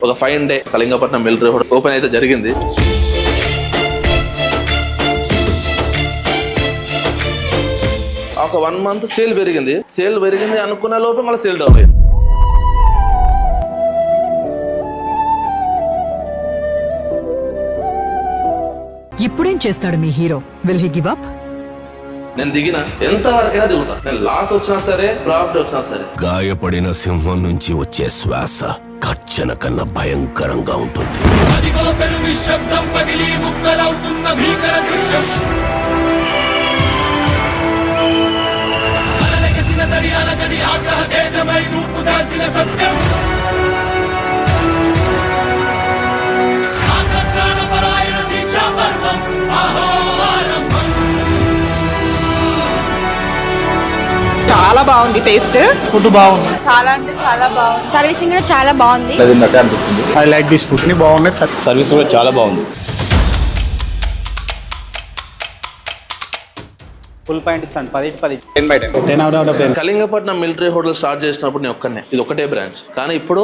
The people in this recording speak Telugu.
ఒక 5 day Kalingapatnam military hotel open అయితే జరిగింది. ఒక 1 month సేల్ పెరిగింది అనుకున్న లోపల మళ్ళీ సేల్ డౌన్ అయ్యింది. ఇప్పుడేం చేస్తాడు మీ hero? Will he give up? నేను దిగిన ఎంత వరకైనా దిగుతా. నేను లాస్ వచ్చినా సరే, ప్రాఫిట్ వచ్చినా సరే. గాయపడిన సింహం నుంచి వచ్చే శ్వాస గర్జన కన్నా భయంకరంగా ఉంటుంది. చాలా బాగుంది. టేస్ట్ ఫుడ్ బాగుంది. చాలా అంటే చాలా బాగుంది. సర్వీసింగ్ కూడా చాలా బాగుంది. I like this food. బాగుంది. సర్వీస్ కూడా చాలా బాగుంది. ఫుల్ పాయింట్ ఇస్తాను. 10/10 10/10 10 out of 10. Kalingapatnam military hotel start చేసినప్పుడు నేను ఒక్కనే, ఇది ఒకటే బ్రాంచ్. కానీ ఇప్పుడు